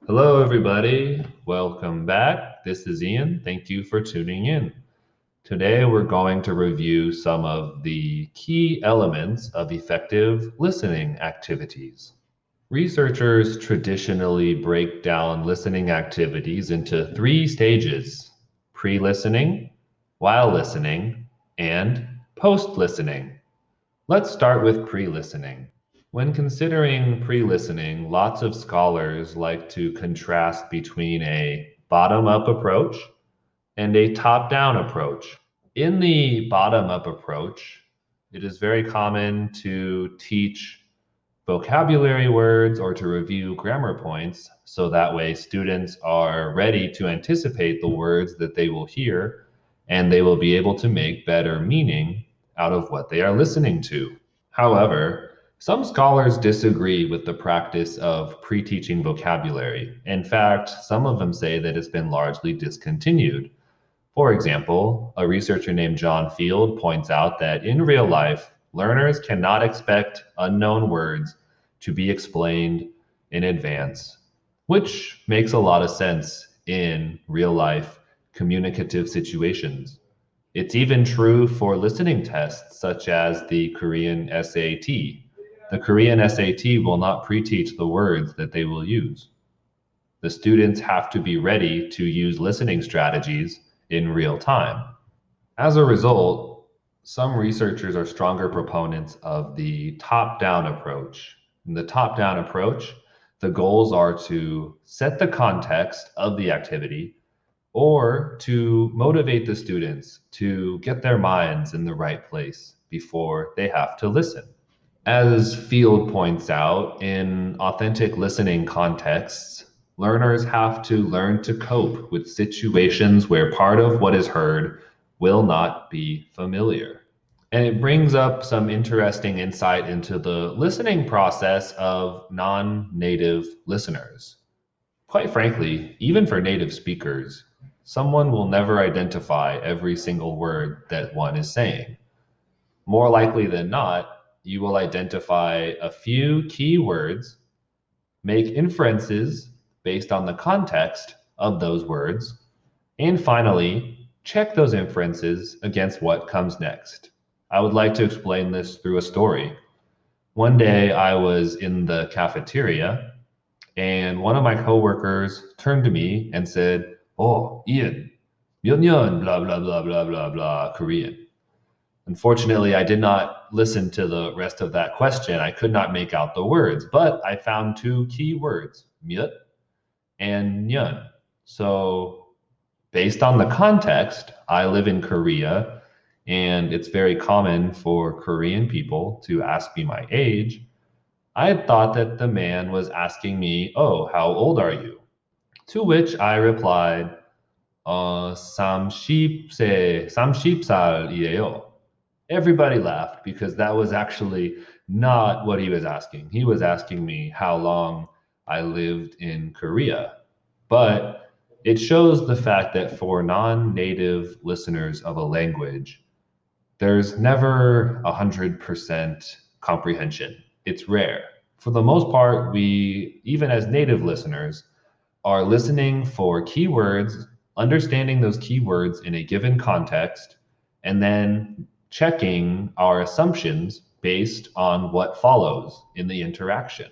Hello, everybody. Welcome back. This is Ian. Thank you for tuning in. Today, we're going to review some of the key elements of effective listening activities. Researchers traditionally break down listening activities into three stages: pre listening, while listening, and post listening. Let's start with pre listening. When considering pre listening, lots of scholars like to contrast between a bottom up approach and a top down approach. In the bottom up approach, it is very common to teach vocabulary words or to review grammar points so that way students are ready to anticipate the words that they will hear and they will be able to make better meaning out of what they are listening to. However, some scholars disagree with the practice of pre teaching vocabulary. In fact, some of them say that it's been largely discontinued. For example, a researcher named John Field points out that in real life, learners cannot expect unknown words to be explained in advance, which makes a lot of sense in real life communicative situations. It's even true for listening tests such as the Korean SAT. The Korean SAT will not pre-teach the words that they will use. The students have to be ready to use listening strategies in real time. As a result, some researchers are stronger proponents of the top-down approach. In the top-down approach, the goals are to set the context of the activity or to motivate the students to get their minds in the right place before they have to listen. As Field points out, in authentic listening contexts, learners have to learn to cope with situations where part of what is heard will not be familiar. And it brings up some interesting insight into the listening process of non native listeners. Quite frankly, even for native speakers, someone will never identify every single word that one is saying. More likely than not, you will identify a few key words, make inferences based on the context of those words, and finally, check those inferences against what comes next. I would like to explain this through a story. One day I was in the cafeteria and one of my coworkers turned to me and said, "Oh, Ian, 몇 년, blah, blah, blah, blah, blah, blah, Korean." Unfortunately, I did not listen to the rest of that question. I could not make out the words, but I found two key words, 몇 and 년. So, based on the context, I live in Korea, and it's very common for Korean people to ask me my age. I had thought that the man was asking me, "Oh, how old are you?" To which I replied, 30세, 30살이에요. Everybody laughed because that was actually not what he was asking. He was asking me how long I lived in Korea. But it shows the fact that for non native listeners of a language, there's never 100% comprehension. It's rare. For the most part, we, even as native listeners, are listening for keywords, understanding those keywords in a given context, and then checking our assumptions based on what follows in the interaction.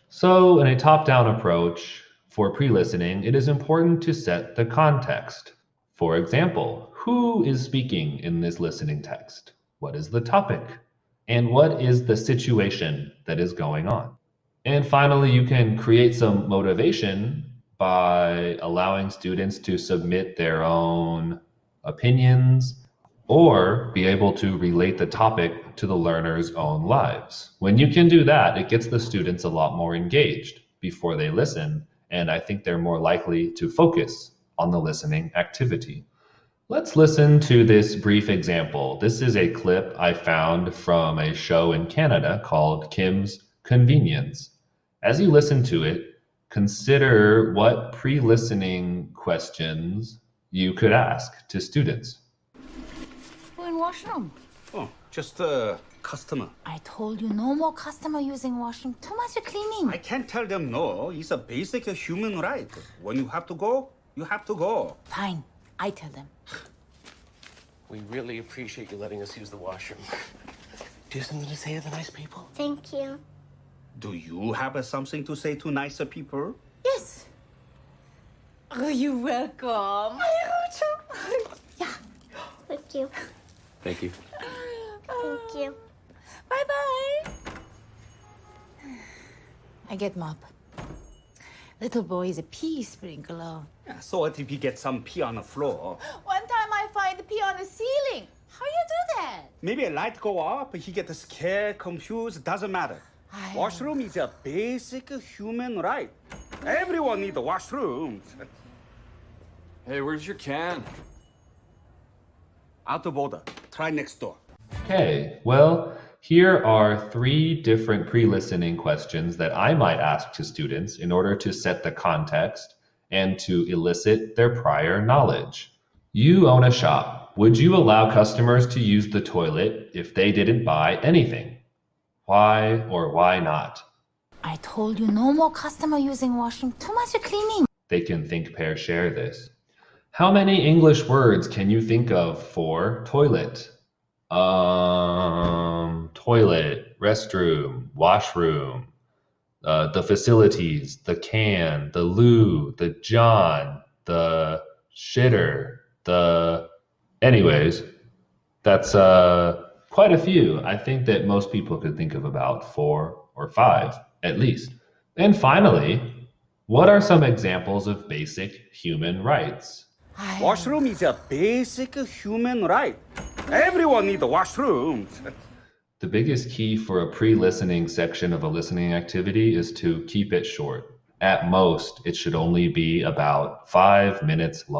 So, in a top down approach for pre listening, it is important to set the context. For example, who is speaking in this listening text? What is the topic? And what is the situation that is going on? And finally, you can create some motivation by allowing students to submit their own opinions or be able to relate the topic to the learner's own lives. When you can do that, it gets the students a lot more engaged before they listen, and I think they're more likely to focus on the listening activity. Let's listen to this brief example. This is a clip I found from a show in Canada called Kim's Convenience. As you listen to it, consider what pre-listening questions you could ask to students. Been washing them. Oh, just Customer. I told you no more customer using washroom. Too much cleaning. I can't tell them no. It's a basic human right. When you have to go, you have to go. Fine, I tell them. We really appreciate you letting us use the washroom. Do you have something to say to the nice people? Thank you. Do you have something to say to nicer people? Yes. Oh, you're welcome. Yeah. Thank you. Thank you. Thank you. Bye-bye. I get mop. Little boy is a pea sprinkler. Yeah, so what if you get some pee on the floor? One time I find pee on the ceiling. How you do that? Maybe a light go up, he get scared, confused, doesn't matter. I- Washroom is a basic human right. Everyone need a washroom. Hey, where's your can? Out of order. Try next door. Okay, well, here are 3 different pre-listening questions that I might ask to students in order to set the context and to elicit their prior knowledge. You own a shop. Would you allow customers to use the toilet if they didn't buy anything? Why or why not? I told you no more customer using washroom. Too much cleaning. They can think, pair, share this. How many English words can you think of for toilet? Toilet, restroom, washroom, the facilities, the can, the loo, the John, the shitter, anyways, that's quite a few. I think that most people could think of about 4 or 5 at least. And finally, what are some examples of basic human rights? Washroom is a basic human right. Everyone need a washroom. The biggest key for a pre-listening section of a listening activity is to keep it short. At most, it should only be about 5 minutes long.